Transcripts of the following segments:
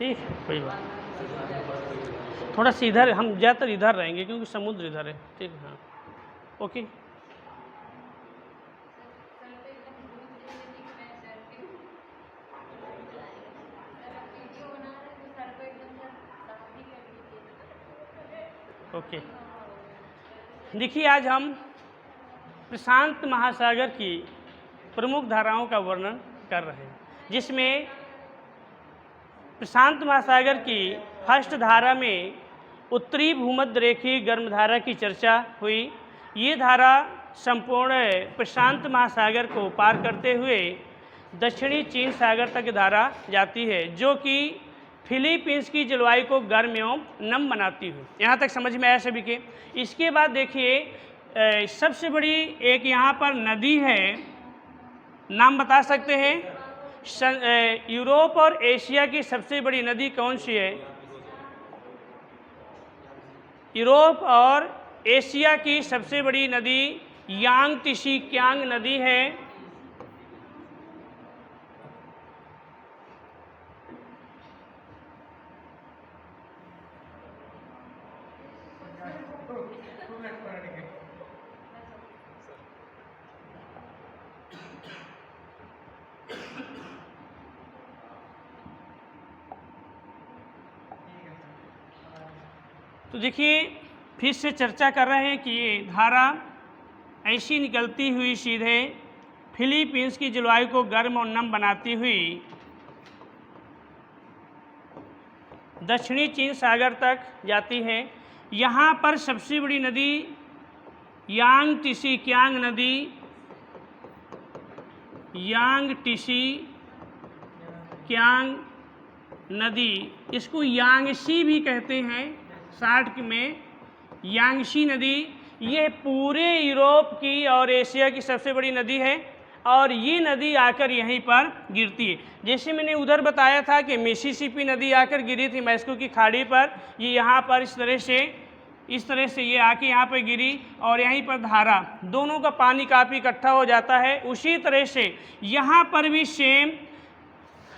ठीक है, कोई बात नहीं। थोड़ा सा इधर, हम ज़्यादातर इधर रहेंगे क्योंकि समुद्र इधर है। ठीक है, हाँ, ओके। ओके, देखिए आज हम प्रशांत महासागर की प्रमुख धाराओं का वर्णन कर रहे हैं, जिसमें प्रशांत महासागर की फर्स्ट धारा में उत्तरी भूमध्य रेखीय गर्मधारा की चर्चा हुई। ये धारा संपूर्ण प्रशांत महासागर को पार करते हुए दक्षिणी चीन सागर तक धारा जाती है, जो कि फिलीपींस की जलवायु को गर्म एवं नम बनाती है। यहाँ तक समझ में आया सभी के। इसके बाद देखिए सबसे बड़ी एक यहाँ पर नदी है, नाम बता सकते हैं? यूरोप और एशिया की सबसे बड़ी नदी कौन सी है? यूरोप और एशिया की सबसे बड़ी नदी यांगत्से कियांग नदी है। तो देखिए फिर से चर्चा कर रहे हैं कि ये धारा ऐसी निकलती हुई सीधे फिलीपींस की जलवायु को गर्म और नम बनाती हुई दक्षिणी चीन सागर तक जाती है। यहाँ पर सबसे बड़ी नदी यांगत्से कियांग नदी, यांगत्से कियांग नदी, इसको यांगसी भी कहते हैं शॉर्ट में, यांगसी नदी। ये पूरे यूरोप की और एशिया की सबसे बड़ी नदी है और ये नदी आकर यहीं पर गिरती है। जैसे मैंने उधर बताया था कि मिसिसिपी नदी आकर गिरी थी मैक्सिको की खाड़ी पर, ये यहाँ पर इस तरह से ये आके यहाँ पर गिरी और यहीं पर धारा, दोनों का पानी काफ़ी इकट्ठा हो जाता है। उसी तरह से यहाँ पर भी सेम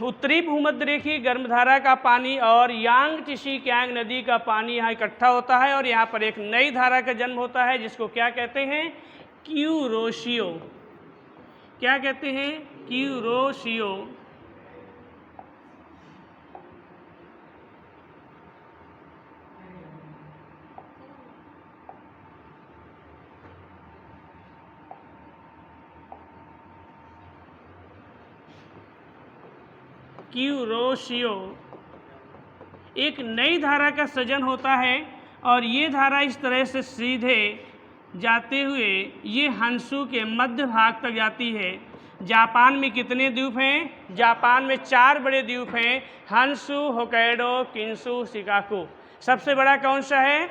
उत्तरी भूमध्य रेखीय गर्मधारा का पानी और यांगत्से कियांग नदी का पानी यहाँ इकट्ठा होता है और यहाँ पर एक नई धारा का जन्म होता है, जिसको क्या कहते हैं? क्यूरोशियो। क्या कहते हैं? क्यूरोशियो। क्यूरोशियो एक नई धारा का सृजन होता है और ये धारा इस तरह से सीधे जाते हुए ये हंसू के मध्य भाग तक जाती है। जापान में कितने द्वीप हैं? जापान में 4 बड़े द्वीप हैं, हंसू, होक्काइडो, किन्शु, शिकाकू। सबसे बड़ा कौन सा है?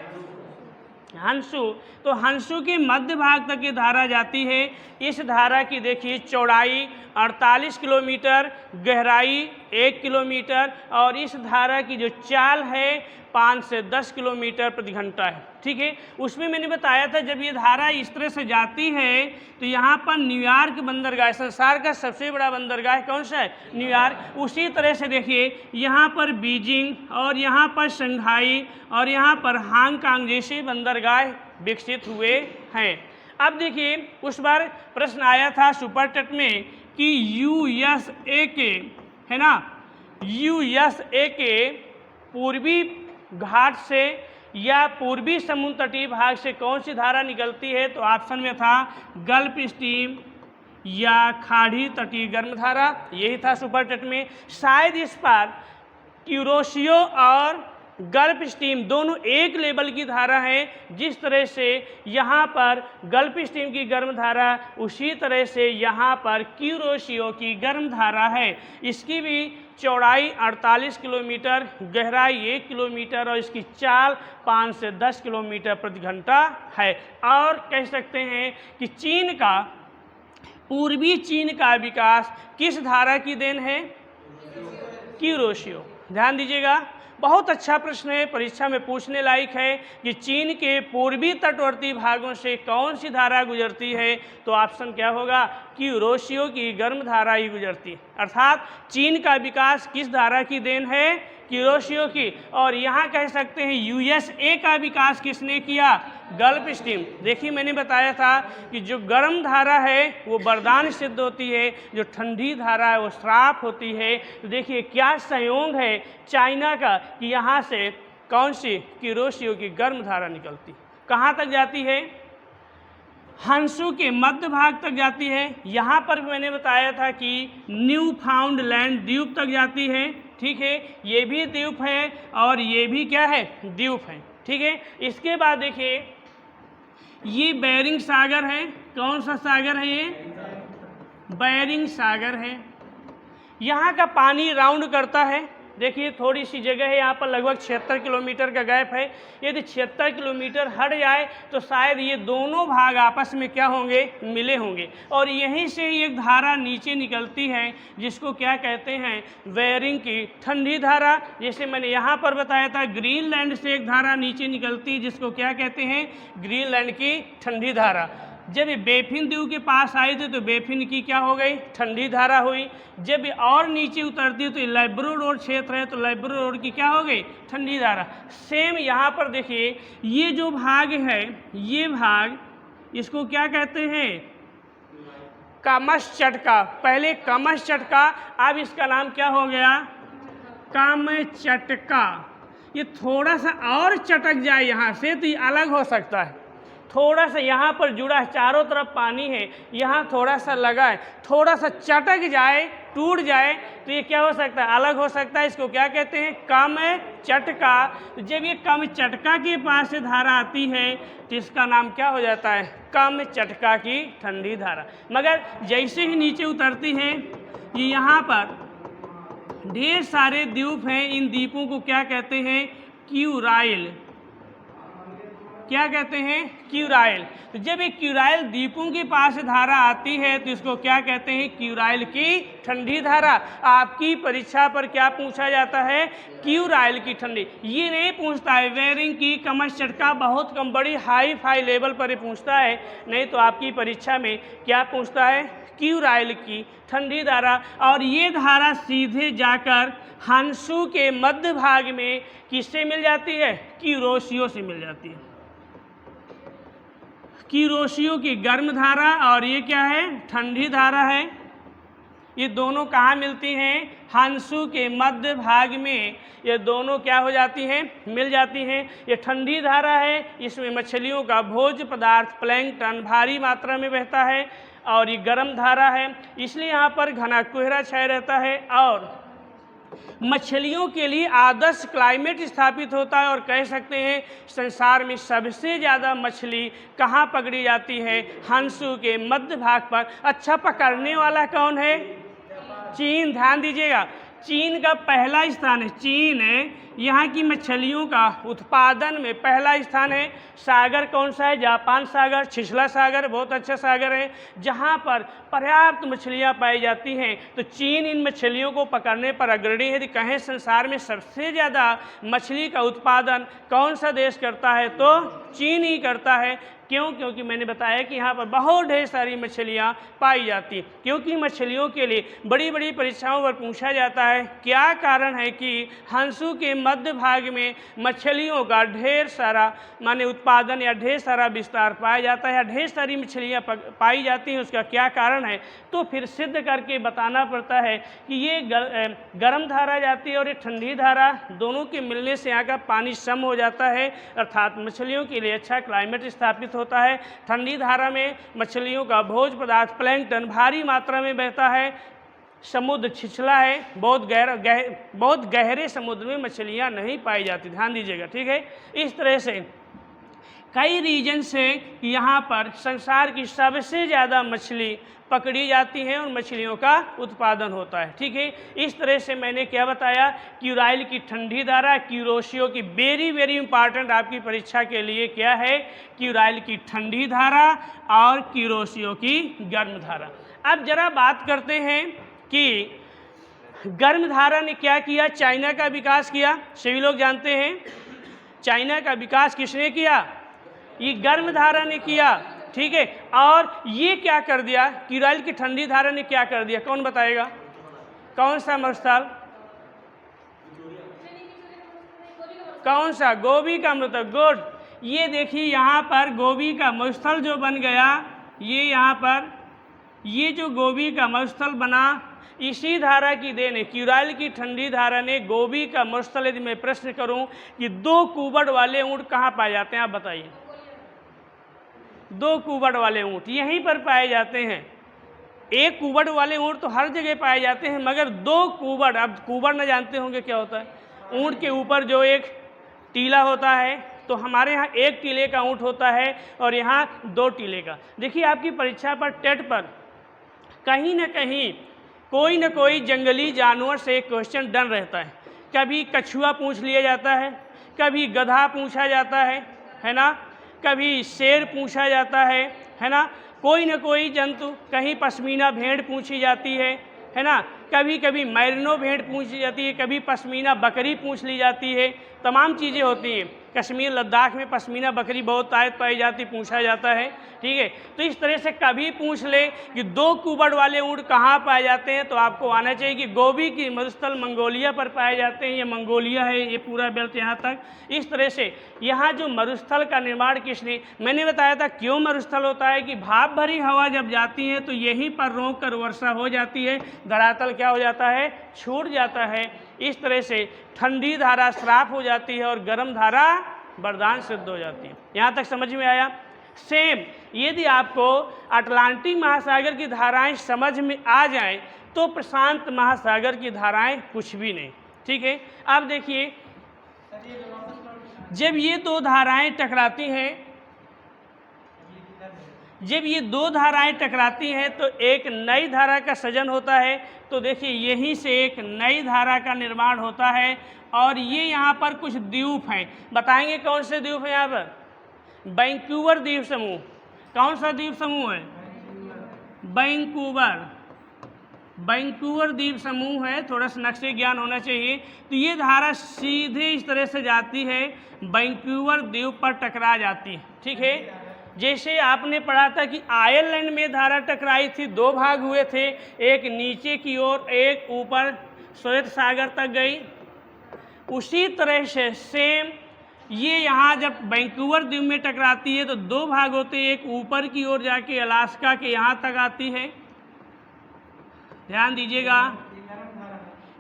हंसू। तो हंसू के मध्य भाग तक ये धारा जाती है। इस धारा की देखिए चौड़ाई 48 किलोमीटर, गहराई 1 किलोमीटर और इस धारा की जो चाल है 5 से 10 किलोमीटर प्रति घंटा है। ठीक है, उसमें मैंने बताया था जब ये धारा इस तरह से जाती है तो यहाँ पर न्यूयॉर्क बंदरगाह, संसार का सबसे बड़ा बंदरगाह कौन सा है? न्यूयॉर्क। उसी तरह से देखिए यहाँ पर बीजिंग और यहाँ पर शंघाई और यहाँ पर हांगकांग जैसे बंदरगाह विकसित हुए हैं। अब देखिए उस बार प्रश्न आया था सुपर टेट में कि यूएसए के, है ना, यूएसए के पूर्वी घाट से या पूर्वी समुद्र तटीय भाग से कौन सी धारा निकलती है? तो ऑप्शन में था गल्फ स्ट्रीम या खाड़ी तटीय गर्मधारा, यही था सुपर टेट में। शायद इस बार क्यूरोशियो और गल्फ स्ट्रीम दोनों एक लेवल की धारा है। जिस तरह से यहाँ पर गल्फ स्ट्रीम की गर्म धारा, उसी तरह से यहाँ पर क्यूरोशियो की गर्म धारा है। इसकी भी चौड़ाई 48 किलोमीटर, गहराई 1 किलोमीटर और इसकी चाल 5 से 10 किलोमीटर प्रति घंटा है। और कह सकते हैं कि चीन का, पूर्वी चीन का विकास किस धारा की देन है? क्यूरोशियो। ध्यान दीजिएगा, बहुत अच्छा प्रश्न है, परीक्षा में पूछने लायक है कि चीन के पूर्वी तटवर्ती भागों से कौन सी धारा गुजरती है? तो ऑप्शन क्या होगा? क्यूरोशियो की गर्म धारा ही गुजरती है। अर्थात चीन का विकास किस धारा की देन है? क्यूरोशियो की। और यहाँ कह सकते हैं यूएसए का विकास किसने किया? Gulf stream. देखिए मैंने बताया था कि जो गर्म धारा है वो वरदान सिद्ध होती है, जो ठंडी धारा है वो श्राप होती है। तो देखिए क्या संयोग है चाइना का कि यहाँ से कौन सी? क्यूरोशियो की गर्म धारा निकलती। कहाँ तक जाती है? हंसू के मध्य भाग तक जाती है। यहाँ पर भी मैंने बताया था कि न्यू फाउंड लैंड द्वीप तक जाती है। ठीक है, ये भी द्वीप है और ये भी क्या है? द्वीप है। ठीक है, इसके बाद देखिए ये बेरिंग सागर है। कौन सा सागर है ये? बेरिंग सागर है। यहाँ का पानी राउंड करता है। देखिए थोड़ी सी जगह है, यहाँ पर लगभग 76 किलोमीटर का गैप है। यदि 76 किलोमीटर हट जाए तो शायद ये दोनों भाग आपस में क्या होंगे? मिले होंगे। और यहीं से एक धारा नीचे निकलती है जिसको क्या कहते हैं? बेरिंग की ठंडी धारा। जैसे मैंने यहाँ पर बताया था ग्रीनलैंड से एक धारा नीचे निकलती है जिसको क्या कहते हैं? ग्रीनलैंड की ठंडी धारा। जब ये बेफिन द्वीप के पास आई थी तो बेफिन की क्या हो गई? ठंडी धारा हुई। जब ये और नीचे उतरती है तो लैब्राडोर क्षेत्र है तो लैब्राडोर की क्या हो गई? ठंडी धारा। सेम यहाँ पर देखिए ये जो भाग है, ये भाग इसको क्या कहते हैं? कामचटका। पहले कामचटका, अब इसका नाम क्या हो गया? कामचटका। ये थोड़ा सा और चटक जाए यहाँ से तो ये अलग हो सकता है। थोड़ा सा यहाँ पर जुड़ा है, चारों तरफ पानी है, यहाँ थोड़ा सा लगा है, थोड़ा सा चटक जाए, टूट जाए तो ये क्या हो सकता है? अलग हो सकता है। इसको क्या कहते हैं? कम चटका। जब ये कम चटका के पास से धारा आती है तो इसका नाम क्या हो जाता है? कम चटका की ठंडी धारा। मगर जैसे ही नीचे उतरती है ये यहाँ पर ढेर सारे द्वीप हैं। इन द्वीपों को क्या कहते हैं? क्यूराइल। क्या कहते हैं? क्यूराइल। तो जब एक क्यूराइल द्वीपों के पास धारा आती है तो इसको क्या कहते हैं? क्यूराइल की ठंडी धारा। आपकी परीक्षा पर क्या पूछा जाता है? क्यूराइल की ठंडी। ये नहीं पूछता है बेरिंग की, कामचटका बहुत कम, बड़ी हाई फाई लेवल पर ये पूछता है। नहीं तो आपकी परीक्षा में क्या पूछता है? क्यूराइल की ठंडी धारा। और ये धारा सीधे जाकर हंसू के मध्य भाग में किससे मिल जाती है? क्यूरोशियो से मिल जाती है। क्यूरोशियो की गर्म धारा और ये क्या है? ठंडी धारा है। ये दोनों कहाँ मिलती हैं? हंसू के मध्य भाग में ये दोनों क्या हो जाती हैं? मिल जाती हैं। ये ठंडी धारा है, इसमें मछलियों का भोज्य पदार्थ प्लैंकटन भारी मात्रा में बहता है। और ये गर्म धारा है, इसलिए यहाँ पर घना कोहरा छाया रहता है और मछलियों के लिए आदर्श क्लाइमेट स्थापित होता है। और कह सकते हैं संसार में सबसे ज़्यादा मछली कहाँ पकड़ी जाती है? हंसू के मध्य भाग पर। अच्छा, पकड़ने वाला कौन है? चीन। ध्यान दीजिएगा, चीन का पहला स्थान है। चीन है यहाँ की मछलियों का उत्पादन में पहला स्थान है। सागर कौन सा है? जापान सागर, छिछला सागर बहुत अच्छा सागर है जहाँ पर पर्याप्त मछलियाँ पाई जाती हैं। तो चीन इन मछलियों को पकड़ने पर अग्रणी है। यदि कहें संसार में सबसे ज़्यादा मछली का उत्पादन कौन सा देश करता है तो चीन ही करता है। क्यों? क्योंकि मैंने बताया कि यहाँ पर बहुत ढेर सारी मछलियाँ पाई जाती हैं। क्योंकि मछलियों के लिए बड़ी बड़ी परीक्षाओं पर पूछा जाता है क्या कारण है कि हंसू के मध्य भाग में मछलियों का ढेर सारा माने उत्पादन या ढेर सारा विस्तार पाया जाता है या ढेर सारी मछलियाँ पाई जाती हैं, उसका क्या कारण है? तो फिर सिद्ध करके बताना पड़ता है कि ये गर्म धारा जाती है और ये ठंडी धारा, दोनों के मिलने से यहाँ का पानी सम हो जाता है, अर्थात मछलियों के लिए अच्छा क्लाइमेट स्थापित होता है। ठंडी धारा में मछलियों का भोज्य पदार्थ प्लैंकटन भारी मात्रा में बहता है। समुद्र छिछला है, बहुत गहरे समुद्र में मछलियाँ नहीं पाई जाती। ध्यान दीजिएगा, ठीक है। इस तरह से कई रीजन से यहाँ पर संसार की सबसे ज़्यादा मछली पकड़ी जाती है और मछलियों का उत्पादन होता है, ठीक है। इस तरह से मैंने क्या बताया? क्यूराइल की ठंडी धारा, क्यूरोशियो की वेरी इंपॉर्टेंट आपकी परीक्षा के लिए क्या है? क्यूराइल की ठंडी धारा और क्यूरोशियो की गर्म धारा। अब जरा बात करते हैं कि गर्म धारा ने क्या किया? चाइना का विकास किया। सभी लोग जानते हैं चाइना का विकास किसने किया? ये गर्म धारा ने किया, ठीक है। और ये क्या कर दिया? क्यूराइल की ठंडी धारा ने क्या कर दिया? कौन बताएगा? कौन सा मरुस्थल? कौन सा? गोभी का मरुस्थल। गुड। ये देखिए यहाँ पर गोभी का मरुस्थल जो बन गया, ये यहाँ पर ये जो गोभी का मरुस्थल बना, इसी धारा की देन है। क्यूराइल की ठंडी धारा ने गोभी का मरुस्थल, यदि मैं प्रश्न करूं कि 2 कुबड़ वाले ऊंट कहाँ पाए जाते हैं, आप बताइए। 2 कुबड़ वाले ऊंट यहीं पर पाए जाते हैं। 1 कुबड़ वाले ऊंट तो हर जगह पाए जाते हैं, मगर 2 कुबड़, अब कुबड़ न जानते होंगे क्या होता है? ऊंट के ऊपर जो एक टीला होता है, तो हमारे यहाँ 1 टीले का ऊंट होता है और यहाँ 2 टीले का। देखिए आपकी परीक्षा पर टेट पर कहीं न कहीं कोई न कोई जंगली जानवर से एक क्वेश्चन डन रहता है। कभी कछुआ पूछ लिया जाता है, कभी गधा पूछा जाता है ना, कभी शेर पूछा जाता है ना, कोई न कोई जंतु, कहीं पश्मीना भेड़ पूछी जाती है ना, कभी कभी मैरिनो भेड़ पूछी जाती है, कभी पश्मीना बकरी पूछ ली जाती है, तमाम चीज़ें होती हैं। कश्मीर लद्दाख में पश्मीना बकरी बहुत आयत पाई जाती, पूछा जाता है, ठीक है। तो इस तरह से कभी पूछ ले कि 2 कुबड़ वाले ऊँट कहाँ पाए जाते हैं, तो आपको आना चाहिए कि गोभी की मरुस्थल मंगोलिया पर पाए जाते हैं। ये मंगोलिया है, ये पूरा बेल्ट यहाँ तक। इस तरह से यहाँ जो मरुस्थल का निर्माण किसने, मैंने बताया था क्यों मरुस्थल होता है कि भाप भरी हवा जब जाती है तो यहीं पर रोक कर वर्षा हो जाती है, धरातल क्या हो जाता है, छूट जाता है। इस तरह से ठंडी धारा श्राप हो जाती है और गर्म धारा वरदान सिद्ध हो जाती है। यहाँ तक समझ में आया? सेम यदि आपको अटलांटिक महासागर की धाराएं समझ में आ जाएं तो प्रशांत महासागर की धाराएं कुछ भी नहीं, ठीक है। अब देखिए जब ये 2 धाराएं टकराती हैं, जब ये 2 धाराएं टकराती हैं तो एक नई धारा का सृजन होता है। तो देखिए यहीं से एक नई धारा का निर्माण होता है और ये यहाँ पर कुछ द्वीप हैं। बताएंगे कौन से द्वीप हैं यहाँ पर? वैंकूवर द्वीप समूह। कौन सा द्वीप समूह है? वैंकूवर। वैंकूवर द्वीप समूह है, थोड़ा सा नक्शे ज्ञान होना चाहिए। तो ये धारा सीधे इस तरह से जाती है, वैंकूवर द्वीप पर टकरा जाती है, ठीक है। जैसे आपने पढ़ा था कि आयरलैंड में धारा टकराई थी, 2 भाग हुए थे, एक नीचे की ओर, एक ऊपर श्वेत सागर तक गई। उसी तरह से सेम ये यहाँ जब वैंकूवर द्वीप में टकराती है तो 2 भाग होते हैं, एक ऊपर की ओर जाके अलास्का के यहाँ तक आती है। ध्यान दीजिएगा,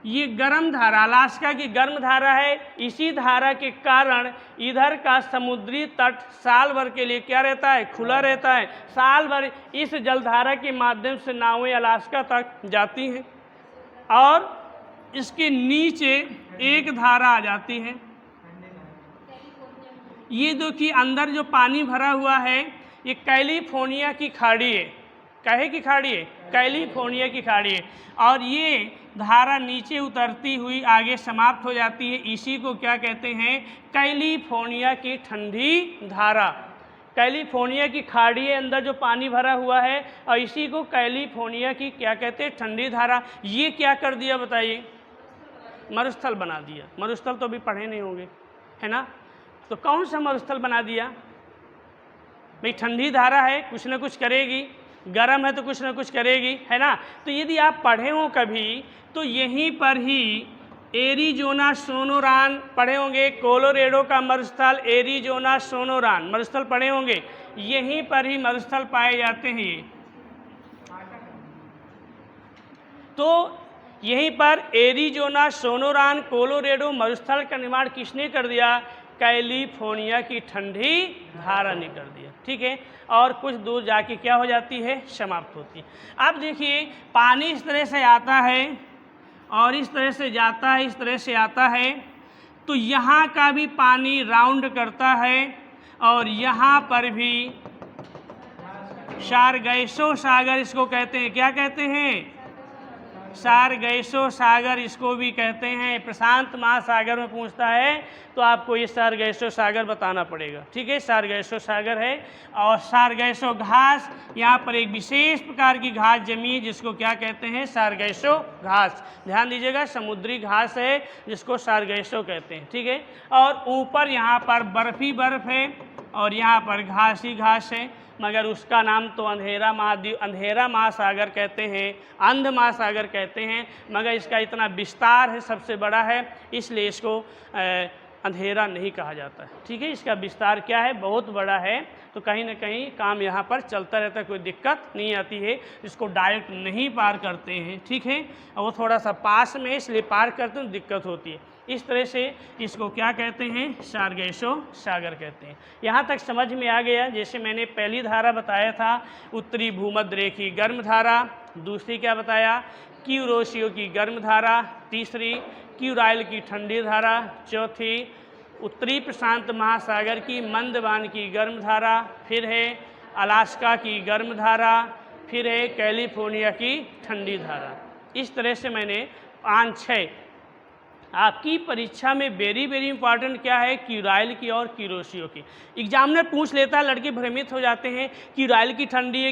ये गर्म धारा अलास्का की गर्म धारा है। इसी धारा के कारण इधर का समुद्री तट साल भर के लिए क्या रहता है, खुला रहता है। साल भर इस जलधारा के माध्यम से नावें अलास्का तक जाती हैं और इसके नीचे एक धारा आ जाती है। ये देखिए अंदर जो पानी भरा हुआ है ये कैलिफोर्निया की खाड़ी है। कहे की खाड़ी है? कैलिफोर्निया की खाड़ी है। और ये धारा नीचे उतरती हुई आगे समाप्त हो जाती है। इसी को क्या कहते हैं? कैलिफोर्निया की ठंडी धारा। कैलिफोर्निया की खाड़ी है, अंदर जो पानी भरा हुआ है, और इसी को कैलिफोर्निया की क्या कहते हैं? ठंडी धारा। ये क्या कर दिया बताइए? मरुस्थल बना दिया। मरुस्थल तो अभी पढ़े नहीं होंगे, है ना? तो कौन सा मरुस्थल बना दिया भाई? ठंडी धारा है, कुछ न कुछ करेगी, गर्म है तो कुछ न कुछ करेगी, है ना? तो यदि आप पढ़े हो कभी तो यहीं पर ही एरिजोना सोनोरान पढ़े होंगे। कोलोरेडो का मरुस्थल एरिजोना सोनोरान मरुस्थल पढ़े होंगे। यहीं पर ही मरुस्थल पाए जाते हैं ये। तो यहीं पर एरिजोना सोनोरान कोलोरेडो मरुस्थल का निर्माण किसने कर दिया? कैलिफोर्निया की ठंडी धारा ने कर दिया, ठीक है। और कुछ दूर जाके क्या हो जाती है? समाप्त होती है। अब देखिए पानी इस तरह से आता है और इस तरह से जाता है, इस तरह से आता है। तो यहाँ का भी पानी राउंड करता है और यहाँ पर भी सारगैसो सागर इसको कहते हैं। क्या कहते हैं? सारगैसो सागर इसको भी कहते हैं। प्रशांत महासागर में पूछता है तो आपको ये सारगैसो सागर बताना पड़ेगा, ठीक है। सारगैसो सागर है। और सारगैसो घास, यहाँ पर एक विशेष प्रकार की घास जमी है जिसको क्या कहते हैं? सारगैसो घास। ध्यान दीजिएगा, समुद्री घास है जिसको सारगैसो कहते हैं, ठीक है। और ऊपर यहाँ पर बर्फ ही बर्फ है और यहाँ पर घास ही घास है, मगर उसका नाम तो अंधेरा महाद्वीप, अंधेरा महासागर कहते हैं, अंध महासागर कहते हैं। मगर इसका इतना विस्तार है, सबसे बड़ा है, इसलिए इसको अंधेरा नहीं कहा जाता है। ठीक है, इसका विस्तार क्या है, बहुत बड़ा है, तो कहीं ना कहीं काम यहाँ पर चलता रहता है, कोई दिक्कत नहीं आती है, इसको डायरेक्ट नहीं पार करते हैं। ठीक है, और वो थोड़ा सा पास में इसलिए पार करते हैं, दिक्कत होती है। इस तरह से इसको क्या कहते हैं, सारगैसो सागर कहते हैं। यहाँ तक समझ में आ गया। जैसे मैंने पहली धारा बताया था उत्तरी भूमध्य रेखी गर्म धारा, दूसरी क्या बताया, क्यूरोशियो की गर्म धारा, तीसरी क्यूराइल की ठंडी धारा, चौथी उत्तरी प्रशांत महासागर की मंदवान की गर्म धारा, फिर है अलास्का की गर्म धारा, फिर है कैलिफोर्निया की ठंडी धारा। इस तरह से मैंने 5-6 आपकी परीक्षा में वेरी इंपॉर्टेंट क्या है, क्यूराइल की और क्यूरोशियो की। एग्जामिनर पूछ लेता है, लड़के भ्रमित हो जाते हैं, क्यूराइल की ठंडी है